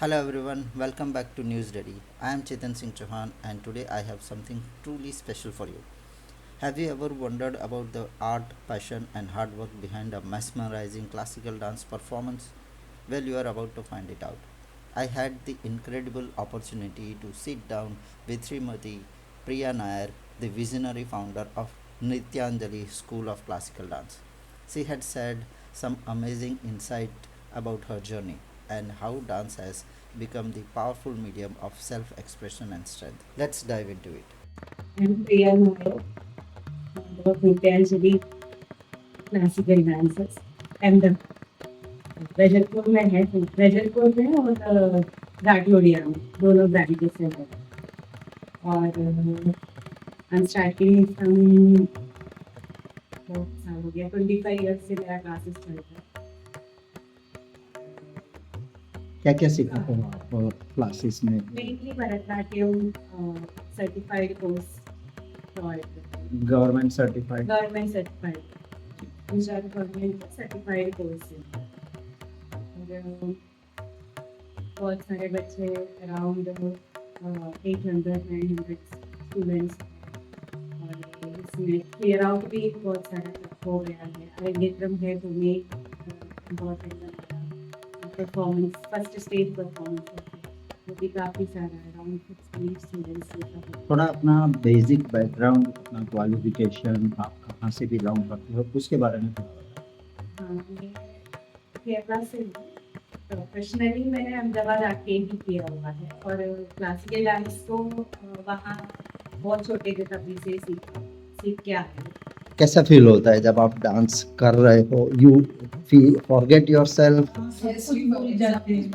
Hello everyone, welcome back to News Ready. I am Chetan Singh Chauhan and today I have something truly special for you. Have you ever wondered about the art, passion, and hard work behind a mesmerizing classical dance performance? Well, you are about to find it out. I had the incredible opportunity to sit down with Srimati Priya Nair, the visionary founder of Nityanjali School of Classical Dance. She had said some amazing insight about her journey and how dance has become the powerful medium of self expression and strength. Let's dive into it. I'm Priya Nair, founder of Nityanjali Classical Dances. Ahmedabad Vejalpur में है वेजलपुर में और घाटलोडिया में दोनों branches हैं मेरे। और I'm starting from बहुत साल हो गया 25 years से मेरा क्लासेस चल रहा क्या क्या सीखा था आप क्लासेस में? है। मेनली भरतनाट्यम सर्टिफाइड कोर्स और government certified? Government certified Gujarat government certified course है। और बहुत सारे बच्चे अराउंड 800-900 स्टूडेंट्स और इसमें क्लियर आउट भी बहुत सारा हो गया है। अरंगेट्रम है तो में बहुत परफॉर्मेंस फर्स्ट स्टेज परफॉर्मेंस वो भी काफ़ी सारा अराउंड 60 स्टूडेंट्स। थोड़ा अपना बेसिक बैकग्राउंड, अपना क्वालिफिकेशन, आप कहाँ से बिलोंग करते हो, उसके बारे में थोड़ा बताओ। हाँ, मैं केरला से हूँ। प्रोफेशनली मैंने अहमदाबाद आके ही किया हुआ है और क्लासिकल डांस तो वहाँ बहुत छोटे थे तभी से सीख के आए हैं। कैसा फील होता है जब आप डांस कर रहे हो? You feel forget yourself? भूल जाते हैं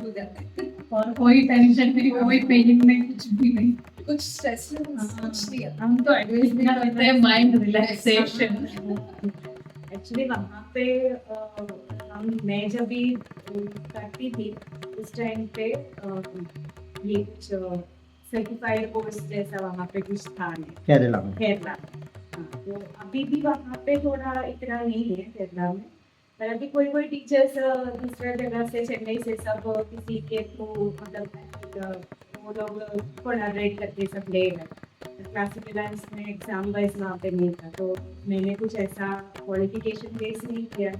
और कोई टेंशन नहीं, कोई पेन नहीं, कुछ भी नहीं, कुछ स्ट्रेस कुछ नहीं है। हम तो एडवाइस भी करते हैं माइंड रिलैक्सेशन। एक्चुअली वहाँ पे मैं जब भी करती थी उस टाइम पे ये कुछ सर्टिफाइड कोर्स जैसा वहाँ पे कुछ था नहीं केरला में? केरला में। हाँ, तो अभी भी वहाँ पे थोड़ा इतना नहीं है केरला में, पर अभी कोई कोई टीचर्स दूसरा जगह से चेन्नई से सब किसी के थ्रू मतलब वो लोग थोड़ा रेट करके सब ले रहे। क्लासिकल डांस में एग्जाम वाइज वहाँ पे नहीं था तो मैंने कुछ ऐसा क्वालिफिकेशन बेस नहीं किया है।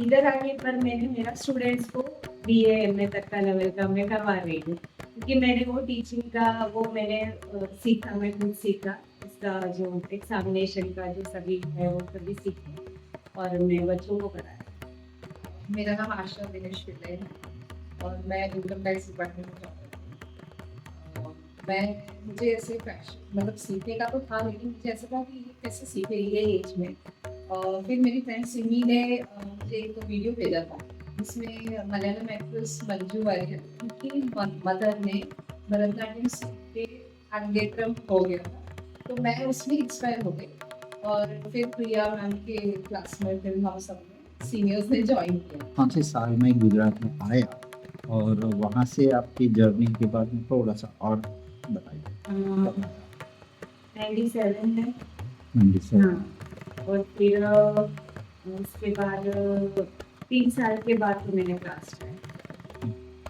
इधर आने पर मैंने मेरा स्टूडेंट्स को BA MA तक का लेवल का मैं करवा रही हूँ क्योंकि मैंने वो टीचिंग का वो मैंने सीखा, मैं खुद सीखा इसका जो एग्जामिनेशन का जो सभी है वो सभी सीखा और मैं बच्चों को कराया। मेरा नाम आशा दिनेश पिल्ले है और मैं इनकम टैक्स डिपार्टमेंट में जॉब करती हूँ। मैं मुझे ऐसे फैशन मतलब सीखने का तो था लेकिन मुझे ऐसा था कि ये कैसे सीखे ये एज में। और फिर मेरी फ्रेंड सिमी ने मुझे एक वीडियो भेजा था जिसमें मलयालम एक्ट्रेस मंजू वारियर उनकी मदर ने भरतनाट्यम सीख के अरंगेट्रम हो गया था तो मैं उसमें इंस्पायर हो गई और फिर प्रिया मैम के क्लास में फिर हम सब सीनियर्स ने ज्वाइन किया। 5 साल में गुजरात में आया और वहाँ से आपकी जर्नी के बारे में थोड़ा सा और बताइए। 97 है। 97। हाँ, और फिर उसके बाद 3 साल के बाद तो मैंने क्लास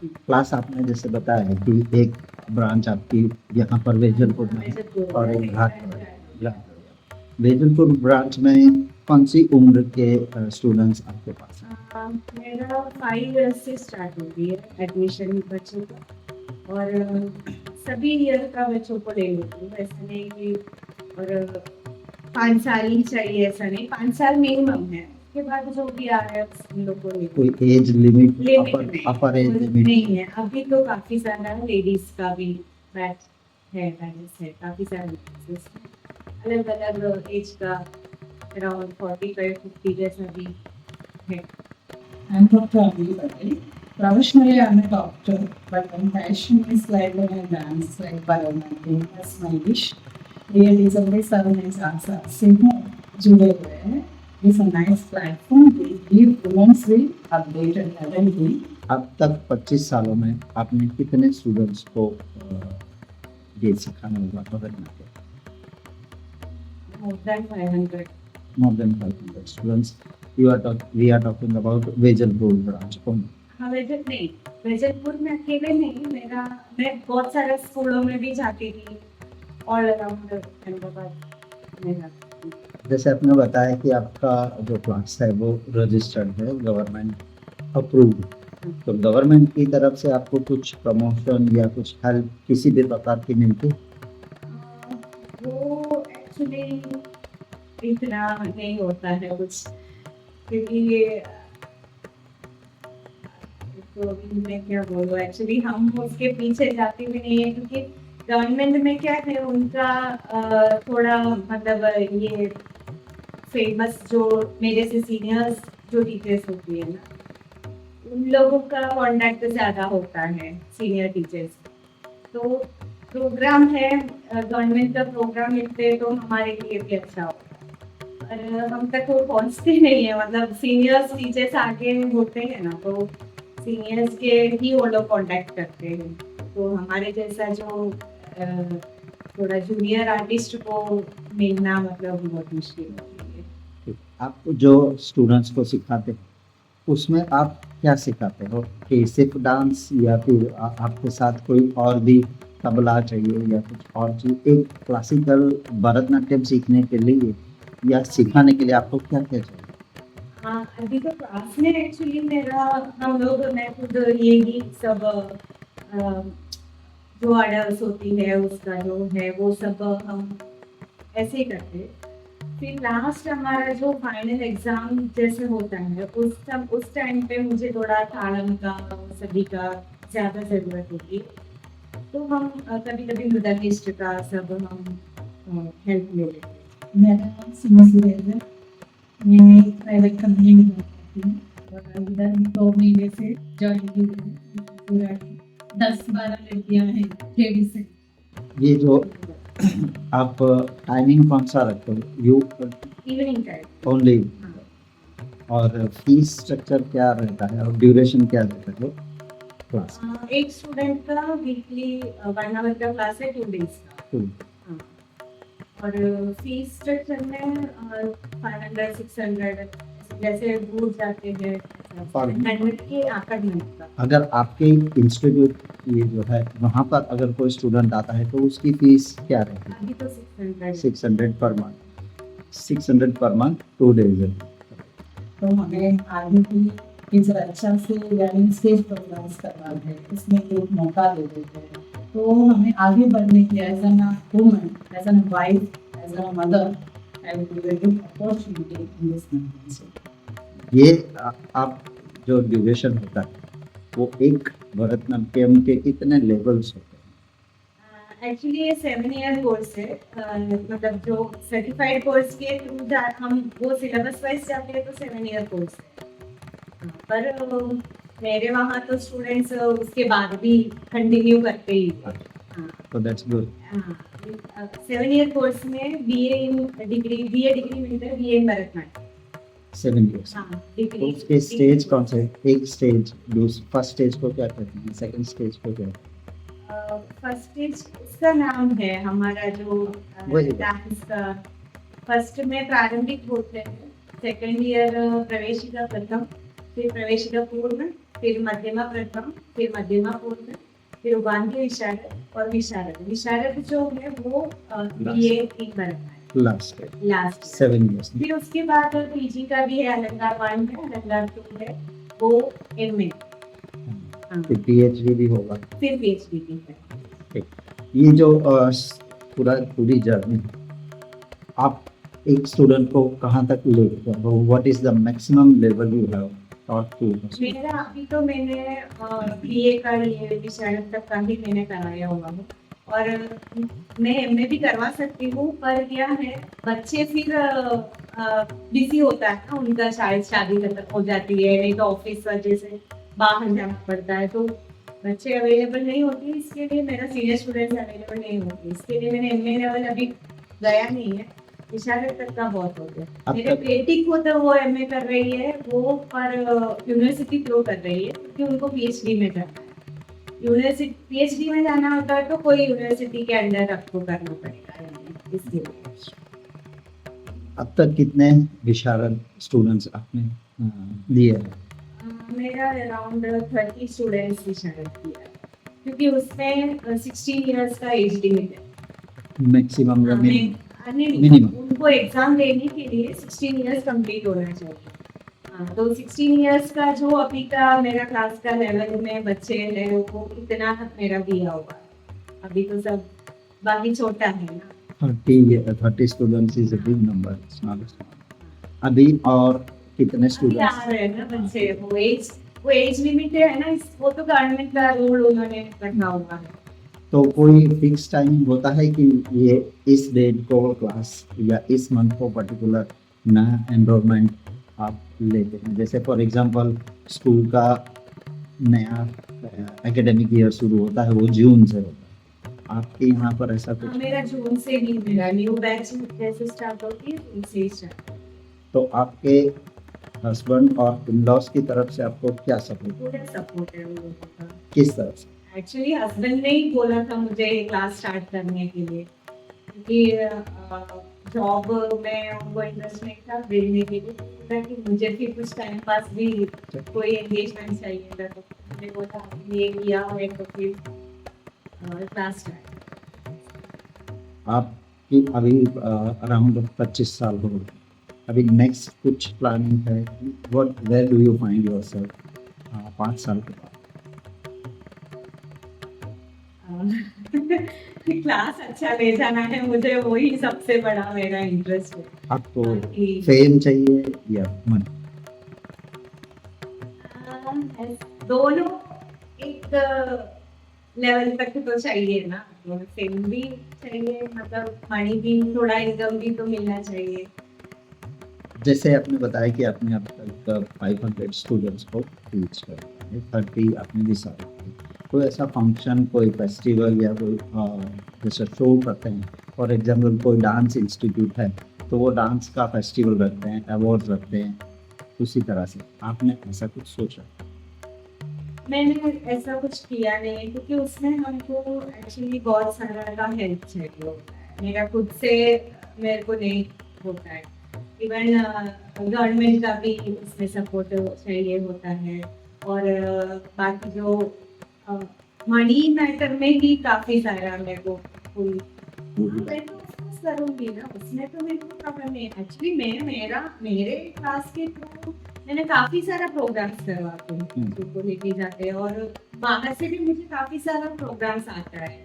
क्लास आपने जैसे बताया कि एक ब्रांच आपकी यहाँ पर वेजलपुर में है और एक घाट वेजलपुर ब्रांच में कौन सी उम्र के स्टूडेंट्स आपके पास हैं? मेरा 5 ईयर्स से स्टार्ट हो गई है एडमिशन बच्चों का और सभी ईयर का बच्चों को ले लेती हूँ, ऐसा नहीं कि और 5 साल ही चाहिए ऐसा नहीं, 5 साल मिनिमम है। उसके बाद जो भी आ रहा है उन लोग को कोई age limit upper age limit नहीं है। अभी तो काफ़ी सारा लेडीज का भी बैच है, काफ़ी सारे अलग अलग एज का अराउंड 45-50 जैसा भी है। I'm Dr. Abhi Patel. Professionally, I'm a doctor, but my passion is like when I dance, like Bharatanatyam. That's my wish. ये डिसेंबर 7 आशा सिंह जुड़े हुए हैं। It's a nice platform. We give women's will updated every अब तक 25 सालों में आपने कितने स्टूडेंट्स को ये सिखाना होगा Bharatanatyam? More than 500. More than 500 students. We are talking about Vejalpur branch only. हाँ, वैसे नहीं वैजलपुर में अकेले नहीं, मैं बहुत सारे स्कूलों में भी जाती थी, ऑल अराउंड अहमदाबाद में जाती थी। जैसे आपने बताया कि आपका जो क्लास है वो रजिस्टर्ड है, गवर्नमेंट अप्रूव्ड, तो गवर्नमेंट की तरफ से आपको कुछ प्रमोशन या कुछ हेल्प किसी भी प्रकार की मिलती? वो एक्चुअली इतना नहीं होता है कुछ, क्योंकि ये तो अभी मैं क्या बोलूँ, एक्चुअली हम उसके पीछे जाते भी नहीं है, क्योंकि गवर्नमेंट में क्या है उनका थोड़ा मतलब ये फेमस जो मेरे से सीनियर्स जो टीचर्स होती है ना, उन लोगों का कांटेक्ट ज़्यादा होता है सीनियर टीचर्स। तो प्रोग्राम है, गवर्नमेंट का प्रोग्राम लिखते हैं तो हमारे लिए भी अच्छा होता है, और हम तक वो पहुंचते नहीं है, मतलब सीनियर्स टीचर्स आगे होते हैं ना, तो सीनियर्स के ही वो लोग कांटेक्ट करते हैं, तो हमारे जैसा जो थोड़ा जूनियर आर्टिस्ट को मिलना मतलब बहुत मुश्किल होती है। आप जो स्टूडेंट्स को सिखाते हो उसमें आप क्या सिखाते हो, कि सिर्फ डांस या फिर आपके साथ कोई और भी तबला चाहिए या कुछ और चीज़, एक क्लासिकल भरतनाट्यम सीखने के लिए या सिखाने के लिए आपको क्या क्या चाहिए? हाँ, अभी तो क्लास में एक्चुअली मेरा मैं खुद यही सब जो ऑर्डर्स होती है उसका जो है वो सब हम ऐसे ही करते हैं। फिर लास्ट हमारा जो फाइनल एग्जाम जैसे होता है उस टाइम पे मुझे थोड़ा ताड़म का सभी का ज़्यादा ज़रूरत होती है, तो हम कभी कभी मृदंगिस्ट का सब हम हेल्प ले लेते हैं। मेरा नाम सीमा सुरेश है। मैं एक प्राइवेट कंपनी में जॉब करती हूँ और इधर 2 महीने से ज्वाइन की है। पूरा 10-12 लड़कियाँ हैं लेडीज से। ये जो आप टाइमिंग कौन सा रखते हो, यू इवनिंग टाइम। ओनली, और फीस स्ट्रक्चर क्या रहता है और ड्यूरेशन क्या रहता है क्लास? एक स्टूडेंट का वीकली 1 आवर का क्लास है, 2 डेज का। हाँ, और फीस स्ट्रक्चर में 500-600 जैसे दूर जाते हैं, मेहनत के एकेडमिक का। अगर आपके इंस्टीट्यूट ये जो है वहाँ पर अगर कोई स्टूडेंट आता है तो उसकी फीस क्या रहती है? अभी तो 600 600 per month, 600 per month 2 days. तो हमें आगे भी इस अच्छा से यानी स्टेज प्रोग्राम्स करना है, इसमें एक मौका दे देते हैं, तो हमें आगे बढ़ने की as an woman, as an wife, as an mother, I will be very opportunity in this country. ये आप जो ड्यूरेशन होता है वो एक भरतनाट्यम के कितने लेवल्स होते हैं? एक्चुअली ये 7 ईयर कोर्स है, मतलब जो सर्टिफाइड कोर्स के थ्रू हम वो सिलेबस वाइज जाते हैं तो 7 ईयर कोर्स है। पर मेरे वहाँ तो स्टूडेंट्स उसके बाद भी कंटिन्यू करते ही हैं। हाँ, तो दैट्स गुड। 7 ईयर कोर्स में बीए डिग्री मिलता है, बीए इन भरतनाट्यम। 7 years। हाँ, तो डिग्री उसके स्टेज कौन से? एक स्टेज, फर्स्ट स्टेज को क्या कहते हैं, सेकंड स्टेज को क्या कहते फर्स्ट स्टेज इसका नाम है हमारा जो वही। डांस का। फर्स्ट में प्रारंभिक बोलते हैं, सेकंड ईयर प्रवेशिका प्रथम, फिर प्रवेशिका पूर्ण, फिर मध्यमा प्रथम, फिर मध्यमा पूर्ण, फिर उपांत्य विशारद और विशारद। विशारद जो है वो बीए इन भरतनाट्यम हैं? Last 7 years। फिर उसके बाद पीजी का भी है, अलंकार 1 है, अलंकार 2 है, वो एमए, फिर पीएचडी भी होगा। फिर पीएचडी भी है। ये जो पूरी जर्नी आप एक स्टूडेंट को कहाँ तक ले गए हो, what is the maximum level you have taught to? मेरा अभी तो मैंने बीए का ये विषय तक का ही मैंने कराया हुआ है, और मैं एमए भी करवा सकती हूँ, पर क्या है बच्चे फिर बिजी होता है ना, उनका शायद शादी खत्म हो जाती है, नहीं तो ऑफिस वजह से बाहर जाना पड़ता है, तो बच्चे अवेलेबल नहीं होते, इसके लिए मेरा सीनियर स्टूडेंट्स अवेलेबल नहीं होते, इसके लिए मैंने एमए लेवल अभी गया नहीं है। इशारे तक का बहुत हो गया। मेरे बेटी को तो वो एमए कर रही है, वो पर यूनिवर्सिटी थ्रू कर रही है, क्योंकि उनको पीएचडी में करना है। यूनिवर्सिटी पीएचडी में जाना होता है तो कोई यूनिवर्सिटी के अंडर आपको करना पड़ेगा, इसलिए। अब तक कितने विशारद स्टूडेंट्स आपने दिए हैं? मेरा अराउंड 30 स्टूडेंट्स की शायद किया है, क्योंकि उसमें 16 इयर्स का एज लिमिट है। मैक्सिमम या नहीं, नहीं, मिनिमम? उनको एग्जाम देने के लिए 16 इयर्स कंप्लीट होना चाहिए। हाँ, तो 16 इयर्स का जो अभी का मेरा क्लास का लेवल में बच्चे हैं वो इतना मेरा किया होगा। अभी तो सब बाकी छोटा है ना। 30 students is a big number, it's not small. अभी और कितने अभी आ स्टूडेंट्स? रहे हैं ना बच्चे, वो एज लिमिट है ना, वो तो गवर्नमेंट का रूल उन्होंने रखा हुआ है। तो कोई फिक्स टाइमिंग होता है कि ये इस डेट को क्लास या इस मंथ को पर्टिकुलर नया एनरोलमेंट आप लेते हैं? जैसे फॉर एग्जांपल स्कूल का नया एकेडमिक ईयर शुरू होता है, वो जून से होता है। आपके यहाँ पर ऐसा हाँ, कुछ? मेरा जून से ही मेरा न्यू बैच जैसे स्टार्ट होती है जून से ही स्टार्ट। तो आपके हस्बैंड और इन-लॉज की तरफ से आपको क्या सपोर्ट? पूरा सपोर्ट है उन लोगों का। किस तरफ से? एक्चुअली हस्बैंड ने ही बोला था मुझे क्लास स्टार्ट करने के लिए, क्योंकि जॉब में उनको इंटरेस्ट नहीं था भेजने के लिए, बोला कि मुझे भी कुछ टाइम पास भी कोई एंगेजमेंट चाहिए था, तो मैंने बोला ये किया है तो फिर क्लास स्टार्ट। आपकी अभी अराउंड 25 साल हो गए, अभी नेक्स्ट कुछ प्लानिंग है? What where do you find yourself 5 साल के बाद? क्लास अच्छा ले जाना है मुझे, वही सबसे बड़ा मेरा इंटरेस्ट है। आपको बाकी फेम चाहिए या मनी? दोनों एक लेवल तक तो चाहिए ना, तो फेम भी चाहिए, मतलब मनी भी, थोड़ा इनकम भी तो मिलना चाहिए। जैसे आपने बताया कि आपने अब तक 500 स्टूडेंट्स को टीच कर दिया है, 30 आपने भी सारे किए। कोई ऐसा फंक्शन, कोई फेस्टिवल या कोई जैसे शो करते हैं, फॉर एग्जांपल कोई डांस इंस्टीट्यूट है तो वो डांस का फेस्टिवल रखते हैं, अवार्ड रखते हैं, उसी तरह से आपने ऐसा कुछ सोचा? मैंने ऐसा कुछ किया नहीं, क्योंकि उसमें हमको एक्चुअली बहुत सारा का हेल्प चाहिए होता है, मेरा खुद से मेरे को नहीं होता है। इवन गवर्नमेंट का भी उसमें सपोर्ट चाहिए होता है, और बाकी जो मनी मैटर में भी काफ़ी सारा मेरे को कोई, मैं तो उसमें करूँगी ना, उसमें तो मेरे को प्रॉब्लम नहीं है। एक्चुअली मेरे क्लास के थ्रू मैंने काफ़ी सारा प्रोग्राम्स करवाते हैं, उनको लेके जाते हैं, और बाहर से भी मुझे काफ़ी सारा प्रोग्राम्स आता है।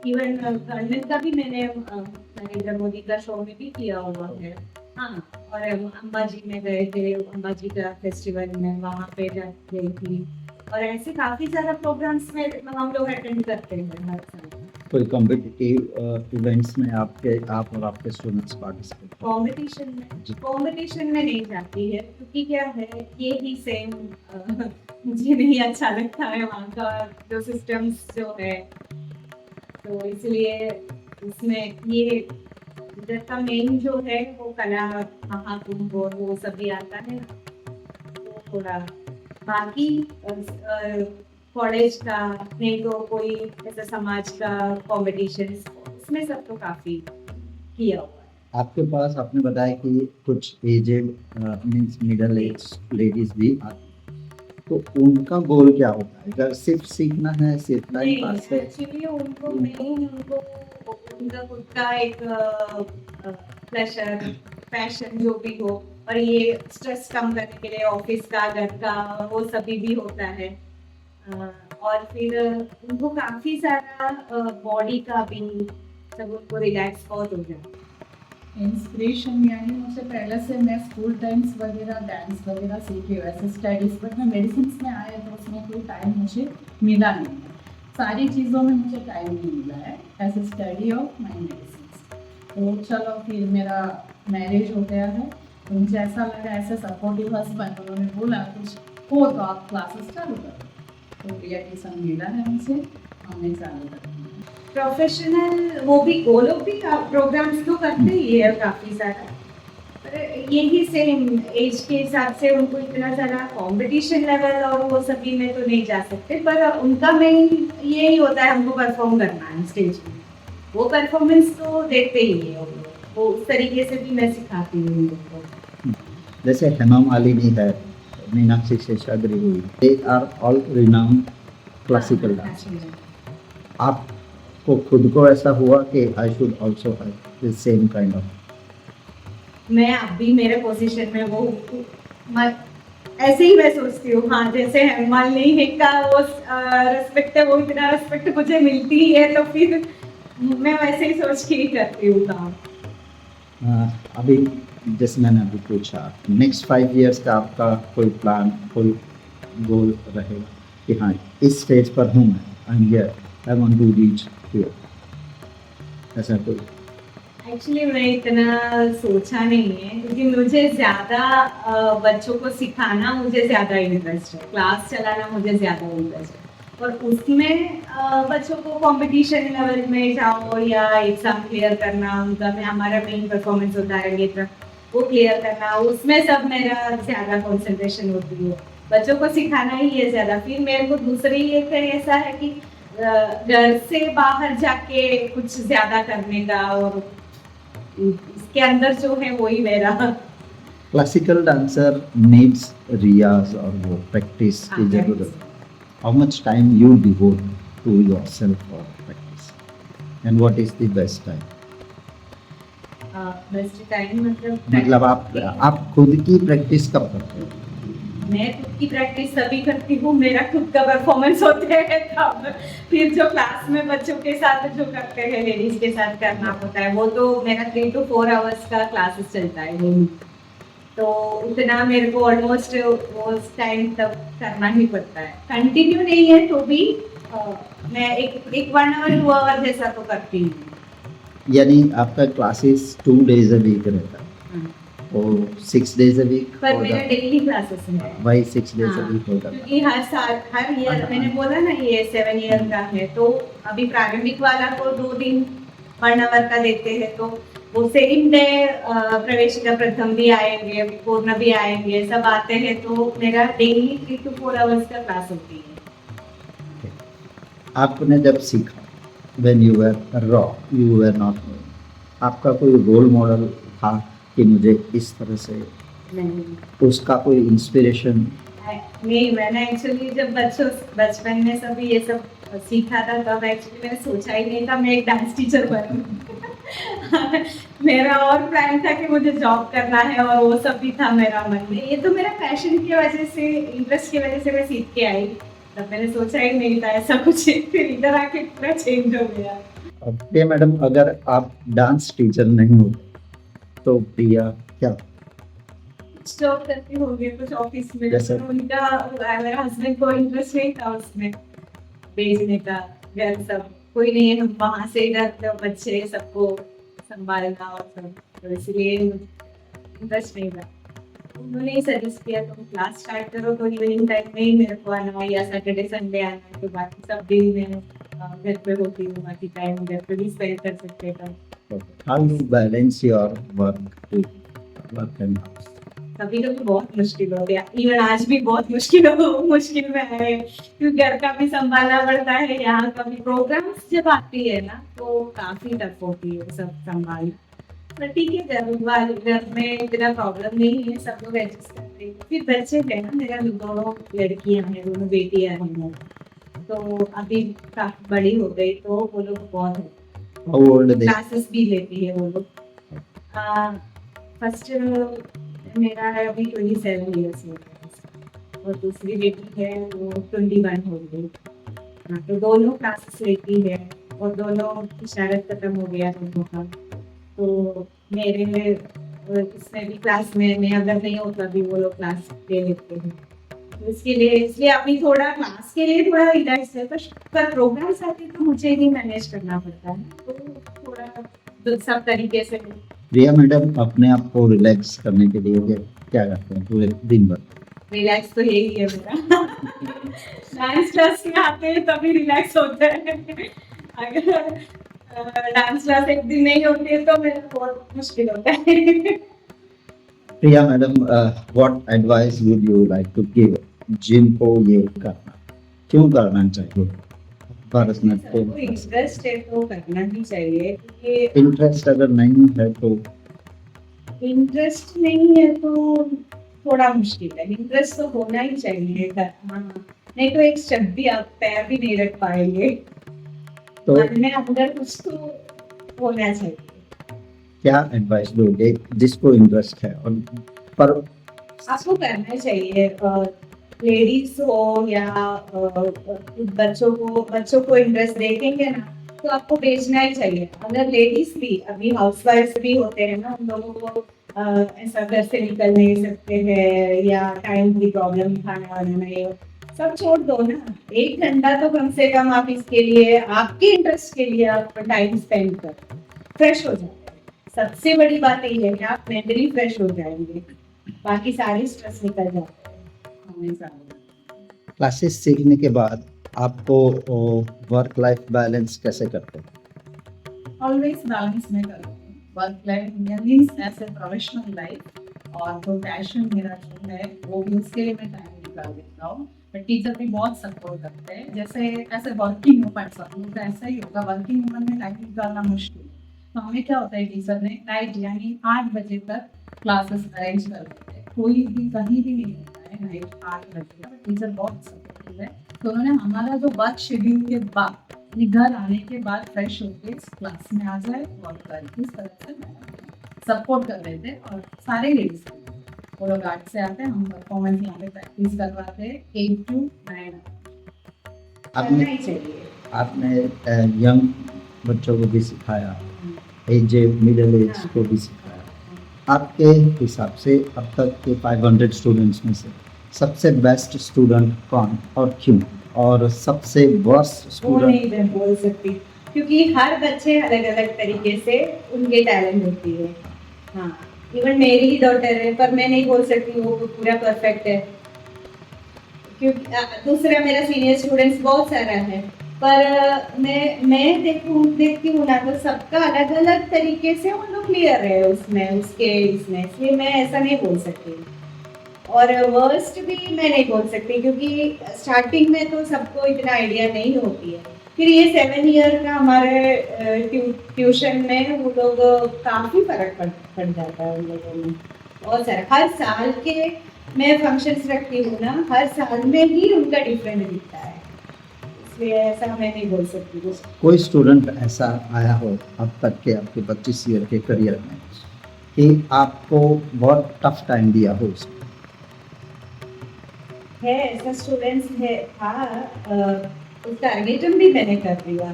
इवन गवर्नमेंट का भी मैंने नरेंद्र मोदी का शो में भी किया हुआ है। हाँ, और अंबाजी में गए थे, अंबाजी का फेस्टिवल में वहाँ पे गई थी, और ऐसे काफ़ी सारा प्रोग्राम्स में हम लोग अटेंड करते हैं हर साल। कोई कॉम्पिटिटिव इवेंट्स में आप और आपके स्टूडेंट्स पार्टिसिपेट? कंपटीशन में नहीं जाती है, क्योंकि क्या है, ये ही सेम मुझे नहीं अच्छा लगता है वहाँ का जो सिस्टम्स जो है, तो इसलिए उसमें ये इधर का मेन जो है वो कला महाकुंभ और वो सब भी आता है ना, तो थोड़ा बाकी कॉलेज का नहीं तो कोई ऐसा समाज का कंपटीशन, इसमें सब तो काफ़ी किया हुआ है। आपके पास आपने बताया कि कुछ aged means middle age ladies भी आती हैं, तो उनका गोल क्या होता है? अगर सिर्फ सीखना है, सिर्फ टाइम पास है? एक्चुअली उनको उनका खुद का एक प्लेजर, पैशन जो भी हो, और ये स्ट्रेस कम करने के लिए ऑफिस का, घर का, वो सभी भी होता है। और फिर उनको काफ़ी सारा बॉडी का भी सब उनको रिलैक्स बहुत हो जाता है। इंस्पिरेशन यानी मुझसे पहले से मैं स्कूल टाइम्स वगैरह डांस वगैरह सीखी वैसे स्टडीज़, बट मैं मेडिसिन में आया तो उसमें कोई टाइम मुझे मिला नहीं है, सारी चीज़ों में मुझे टाइम नहीं मिला है as a study of my medicine. तो चलो फिर मेरा मैरिज हो गया है, तो मुझे ऐसा लगा ऐसे सपोर्टिव हस्बैंड, उन्होंने बोला कुछ हो तो आप क्लासेस चालू करो, तो रिएक्शन मिला है मुझे, हमने चालू कर दिया। प्रोफेशनल वो लोग भी प्रोग्राम्स तो करते ही है काफ़ी सारा, पर यही सेम एज के हिसाब से उनको इतना सारा कंपटीशन लेवल और वो सभी में तो नहीं जा सकते, पर उनका मेन यही होता है हमको परफॉर्म करना है स्टेज में, वो परफॉर्मेंस तो देते ही है वो लोग, वो उस तरीके से भी मैं सिखाती हूँ उन लोग को। जैसे हेमा मालिनी है, मीनाक्षी शेषाद्री हुई, they are all renowned classical dance. आपको खुद को ऐसा हुआ कि I should also have the same kind of? मैं अभी मेरे पोजीशन में वो ऐसे ही मैं सोचती हूँ, हाँ जैसे मालिनी का वो रिस्पेक्ट है, वो इतना रिस्पेक्ट मुझे मिलती ही है, तो फिर मैं वैसे ही सोच के ही करती हूँ काम। अभी जैसे मैंने अभी पूछा, नेक्स्ट 5 इयर्स का आपका कोई प्लान, कोई गोल रहेगा कि हाँ इस स्टेज पर हूँ मैं, I am here, I want to reach here, ऐसा कोई? एक्चुअली मैं इतना सोचा नहीं है, क्योंकि मुझे ज़्यादा बच्चों को सिखाना मुझे ज़्यादा इंटरेस्ट है, क्लास चलाना मुझे ज़्यादा इंटरेस्ट है, और उसमें बच्चों को कंपटीशन लेवल में जाओ या एग्ज़ाम क्लियर करना, उनका में हमारा मेन परफॉर्मेंस होता है ये, वो क्लियर करना, उसमें सब मेरा ज़्यादा कंसंट्रेशन होती है। बच्चों को सिखाना ही है ज़्यादा। फिर मेरे को दूसरी एक ऐसा है कि घर से बाहर जाके कुछ ज़्यादा करने का, और इसके अंदर जो है वही मेरा। क्लासिकल डांसर नीड्स रियाज और वो प्रैक्टिस की हाँ, जरूरत है। How much time you devote to yourself for practice, and what is the best time? Best time मतलब आप खुद की प्रैक्टिस कब करते हो? मैं खुद की प्रैक्टिस तभी करती हूँ मेरा खुद का परफॉर्मेंस होता है तब। फिर जो क्लास में बच्चों के साथ जो करते हैं, लेडीज के साथ करना होता है, वो तो मेरा 3 to 4 आवर्स का क्लासेस चलता है वो, तो उतना मेरे को ऑलमोस्ट उस टाइम तक करना ही पड़ता है। कंटिन्यू नहीं है तो भी मैं एक 1 आवर 2 आवर जैसा तो करती हूँ। यानी आपका क्लासेस 2 days a week रहता है और 6 days a week पर होगा? मेरा डेली क्लासेस है, वही 6 days a हाँ, week होगा। क्योंकि हर साल हर ईयर मैंने बोला ना ये 7 ईयर का है, तो अभी प्रारंभिक वाला को 2 दिन 1 आवर का देते हैं, तो वो सेम डे प्रवेशिका प्रथम भी आएंगे, पूर्ण भी आएंगे, सब आते हैं, तो मेरा डेली 3 to 4 आवर्स का क्लास होती है। आपने जब सीखा, when you were raw, you were not knowing, आपका कोई रोल मॉडल था कि मुझे इस तरह से, नहीं उसका कोई इंस्पिरेशन? नहीं, मैंने एक्चुअली जब बचपन में सभी ये सब सीखा था, तब एक्चुअली मैंने सोचा ही नहीं था मैं एक डांस टीचर बनूं। मेरा और प्लान था कि मुझे जॉब करना है, और वो सब भी था मेरा मन में। ये तो मेरा पैशन की वजह से, इंटरेस्ट की वजह से मैं सीख के आई, तब मैंने सोचा ही नहीं था ऐसा कुछ। फिर इधर आके पूरा चेंज हो गया। प्रिया मैडम, अगर आप डांस टीचर नहीं होते तो प्रिया क्या? जॉब करती होंगी कुछ ऑफिस में, जैसे? पर उनका मेरे हस्बैंड को इंटरेस्ट नहीं था उसमें भेजने का, घर सब कोई नहीं, हम वहाँ से इधर तो बच्चे सबको संभालना और सब, तो इसलिए इंटरेस्ट नहीं था। उन्होंने ही सजेस्ट किया तुम क्लास स्टार्ट करो, तो इवनिंग टाइम में ही मेरे को आना या सैटरडे संडे आना, तो बाकी सब दिन मैं घर पे होती हूँ, बाकी टाइम घर पे भी स्पेंड कर सकते थे। How you balance your work and house? कभी कभी बहुत मुश्किल हो गया, इवन आज भी बहुत मुश्किल में है, क्योंकि घर का भी संभालना पड़ता है, यहाँ का भी। प्रोग्राम्स जब आती है ना तो काफी टफ होती है सब संभाल, पर ठीक है, घर में इतना प्रॉब्लम नहीं है, सब लोग एडजस्ट करते हैं। फिर बच्चे हैं ना, मेरा 2 लड़कियां हैं, 2 बेटियां हैं, तो अभी काफी बड़ी हो गई, तो वो लोग बहुत क्लासेस भी लेती है वो लोग। फर्स्ट मेरा है अभी 27 ईयर्स हो गया, और दूसरी बेटी है वो 21 हो गई। हाँ, तो दोनों क्लासेस लेती है, और दोनों की शायद खत्म हो गया दोनों का, तो मेरे इसमें भी क्लास में मैं अगर नहीं होता भी वो लोग क्लास ले लेते हैं, तो इसलिए अभी थोड़ा क्लास के लिए थोड़ा रिलैक्स है, पर प्रोग्राम्स आते तो मुझे ही मैनेज करना पड़ता है, तो थोड़ा सब तरीके से। प्रिया मैडम, अपने आप को रिलैक्स करने के लिए क्या करते हैं पूरे दिन भर? रिलैक्स तो यही है मेरा। डांस क्लास में आते हैं तभी रिलैक्स होता है। अगर डांस क्लास एक दिन नहीं होती है तो मेरा बहुत मुश्किल होता है। Priya madam, what advice would you like to give जिनको ये करना, क्यों करना चाहिए भरतनाट्यम? इंटरेस्ट है तो करना ही चाहिए, क्योंकि इंटरेस्ट अगर नहीं है तो? इंटरेस्ट नहीं है तो थोड़ा मुश्किल है। इंटरेस्ट तो होना ही चाहिए हाँ, नहीं तो एक स्टेप भी आप पैर भी नहीं रख पाएंगे। तो मन में अंदर कुछ तो होना चाहिए। क्या एडवाइस दोगे जिसको इंटरेस्ट है और पर आपको करना चाहिए लेडीज हो या बच्चों को इंटरेस्ट देखेंगे ना तो आपको भेजना ही चाहिए। अगर लेडीज भी अभी हाउसवाइफ भी होते हैं ना उन लोगों को ऐसा घर से निकल नहीं सकते हैं या टाइम की प्रॉब्लम खाना वाना नहीं हो सब छोड़ दो ना। 1 घंटा तो कम से कम आप इसके लिए आपके इंटरेस्ट के लिए आप टाइम स्पेंड कर फ्रेश हो जाते हैं। सबसे बड़ी बात ये है कि आप मेंटली फ्रेश हो जाएंगे बाकी सारे स्ट्रेस निकल जाते हैं हमेशा। क्लासेस सीखने के बाद आपको वर्क लाइफ बैलेंस कैसे करते हैं? ऑलवेज बैलेंस में करती हूँ work life means as a professional life और जो पैशन मेरा जो है वो भी उसके लिए मैं टाइम निकाल देता हूँ। बट टीचर भी बहुत सपोर्ट करते हैं जैसे ऐसे वर्किंग वूमेन सब लोग का ऐसा ही होगा वर्किंग वूमेन में टाइम निकालना मुश्किल है। तो हमें क्या होता है टीचर ने नाइट यानी 8 बजे तक क्लासेस अरेंज कर देते हैं। कोई भी कहीं भी नहीं होता है नाइट 8 बजे तक। टीचर बहुत सपोर्टिव है तो उन्होंने हमारा जो वर्क शेड्यूल के बाद अपने घर आने के बाद फ्रेश होके क्लास में आ जाए और कर इस तरह से सपोर्ट कर रहे थे। और सारे लेडीज वो लोग 8 से आते हैं हम परफॉर्मेंस यहाँ पे प्रैक्टिस करवाते हैं 8 to 9। करना आपने ही चाहिए। आपने यंग बच्चों को भी सिखाया, एज मिडिल एज हाँ। को भी सिखाया। आपके हिसाब से अब तक के 500 स्टूडेंट्स में से सबसे बेस्ट स्टूडेंट कौन और क्यों, और सबसे वर्स्ट वो स्टूडेंट? नहीं मैं बोल सकती क्योंकि हर बच्चे अलग अलग तरीके से उनके टैलेंट होती है। हाँ इवन मेरी ही डॉटर है पर मैं नहीं बोल सकती वो पूरा परफेक्ट है क्योंकि दूसरा मेरा सीनियर स्टूडेंट्स बहुत सारा है पर मैं देखती हूँ ना तो सबका अलग अलग तरीके से वो लोग क्लियर है उसमें उसके इसमें इसलिए मैं ऐसा नहीं बोल सकती। और वर्स्ट भी मैं नहीं बोल सकती क्योंकि स्टार्टिंग में तो सबको इतना आइडिया नहीं होती है। फिर ये 7 ईयर का हमारे ट्यूशन में वो लोग काफ़ी फर्क पड़ जाता है उन लोगों में बहुत सारा। हर साल के मैं फंक्शंस रखती हूँ ना हर साल में ही उनका डिफरेंट दिखता है इसलिए ऐसा मैं नहीं बोल सकती कुछ। कोई स्टूडेंट ऐसा आया हो अब तक के आपके 25 ईयर के करियर में कि आपको बहुत टफ टाइम दिया हो उसने? है ऐसा स्टूडेंट्स है था उसका एडमिशन भी मैंने कर दिया।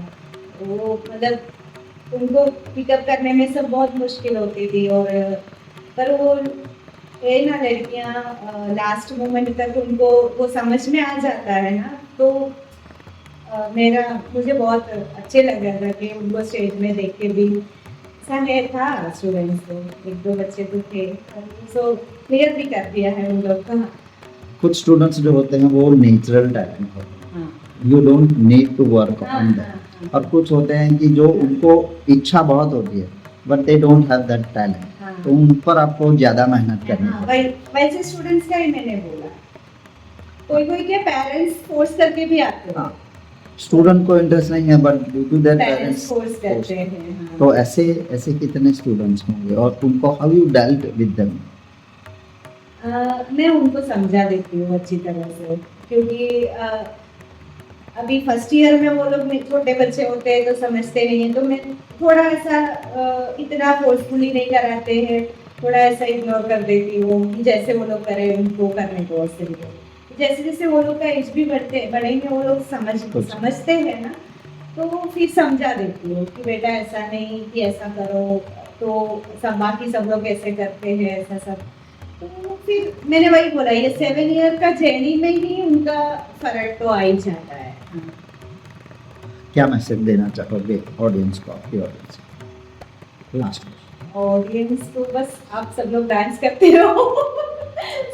वो मतलब उनको पिकअप करने में सब बहुत मुश्किल होती थी और पर वो ये ना लड़कियां लास्ट मोमेंट तक उनको वो समझ में आ जाता है ना तो मेरा मुझे बहुत अच्छे लग रहा था कि उनको स्टेज में देख के भी ऐसा है था स्टूडेंट्स तो 1-2 बच्चे तो थे सो क्लियर भी कर दिया है उन लोग का। कुछ स्टूडेंट्स जो होते हैं वो नेचुरल टैलेंट होते हैं, हाँ you don't need to work हाँ ऑन हाँ दैट। और कुछ होते हैं कि जो उनको इच्छा बहुत होती है but they don't have that talent, हाँ तो उन पर आपको ज़्यादा मेहनत करनी हाँ पड़ती वैसे स्टूडेंट्स का ही मैंने बोला। कोई कोई के पेरेंट्स फोर्स करके भी आते है। हैं। हाँ, स्टूडेंट को इंटरेस्ट नहीं है but due to their parents parents force करते हैं हाँ। तो ऐसे ऐसे कितने स्टूडेंट्स होंगे और उनको how you dealt with them? मैं उनको समझा देती हूँ अच्छी तरह से क्योंकि अभी फर्स्ट ईयर में वो लोग छोटे बच्चे होते हैं तो समझते नहीं हैं तो मैं थोड़ा ऐसा इतना फोर्सफुली नहीं कराते हैं थोड़ा ऐसा इग्नोर कर देती हूँ कि जैसे वो लोग करें उनको करने को उससे जैसे जैसे वो लोग का एज भी बढ़ेंगे वो लोग समझते हैं ना तो फिर समझा देती हूँ कि बेटा ऐसा नहीं कि ऐसा करो तो सब बाकी सब लोग ऐसे करते हैं ऐसा सब। तो फिर मैंने वही बोला ये 7 ईयर का जर्नी में ही उनका फर्क तो आ ही जाता है। क्या मैसेज देना चाहोगे ऑडियंस को, आपकी ऑडियंस को? लास्ट ऑडियंस तो बस आप सब लोग डांस करते रहो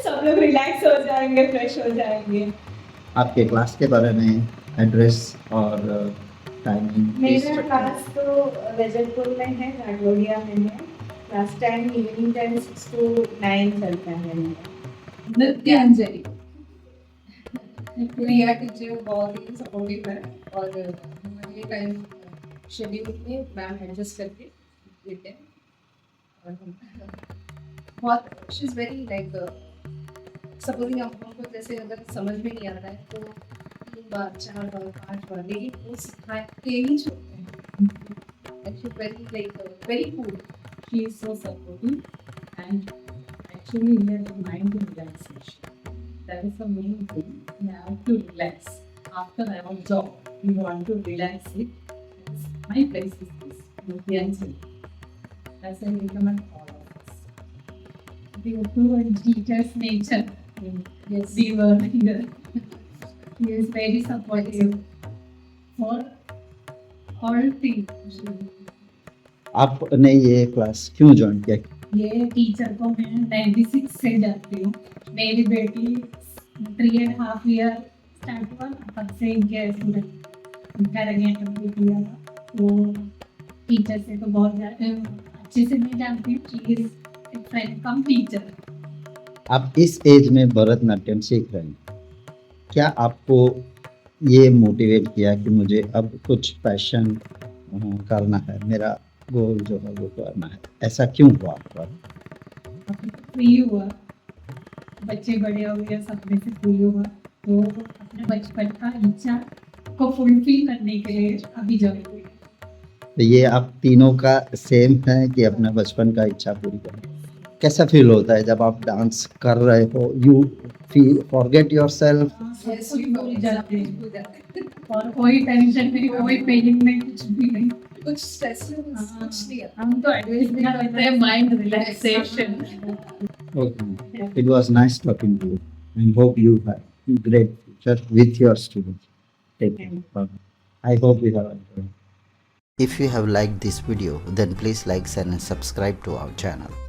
सब लोग रिलैक्स हो जाएंगे फ्रेश हो जाएंगे। आपके क्लास के बारे में एड्रेस और टाइमिंग? मेरा क्लास तो रजतपुर में है नागलोडिया में है। Class time evening time 6 to 9 चलता है मेरा। नृत्यांजलि प्रिया टीचर बहुत ही सपोर्टिव है और हमारे टाइम शेड्यूल में मैम एडजस्ट करके देते हैं और बहुत she is very like supposing हमको जैसे अगर समझ में नहीं आ रहा है तो 3 बार 4 बार 5 बार, लेकिन वो सिखा के ही छोड़ते हैं। Actually very cool. She is so supportive and actually we have a mind relaxation. That is the main thing. We have to relax. After our job, we want to relax it. My place is this, Nityanjali. That's why we recommend all of us. Due to a teacher's nature, yes, we were here. He is very supportive for all things. आपने ये class क्यों join किया? ये teacher को मैं 96 से जानती हूँ। मेरी बेटी 3.5 ईयर स्टार्ट हुआ, तब से इनके स्टूडेंट इनका रंगे कंप्लीट किया था। तो टीचर से तो बहुत अच्छे से मैं जानती हूँ। She is a friend come teacher. आप इस एज में भरतनाट्यम सीख रहे हैं, क्या आपको ये मोटिवेट किया कि मुझे अब कुछ पैशन करना है, मेरा गोल जो है वो करना है, ऐसा क्यों हुआ आपका? फ्री हुआ, बच्चे बड़े हो गए, सपने से फ्री हुआ, तो अपने बचपन का इच्छा को फुलफिल करने के लिए अभी ज्वाइन हुई। तो ये आप तीनों का सेम है कि अपना बचपन का इच्छा पूरी करना? कैसा फील होता है जब आप डांस कर रहे हो? You feel forget yourself? Yes, we भूल जाते हैं भूल जाते हैं। और कोई टेंशन नहीं, कोई पेनिंग नहीं, कुछ भी नहीं। कुछ स्ट्रेस कुछ नहीं है। हम तो एडवाइस भी करते हैं mind relaxation. Okay. It was nice talking to you and hope you have great future with your students. Take care. Bye. I hope you have enjoyed. If you have liked this video, then please like, share and subscribe to our channel.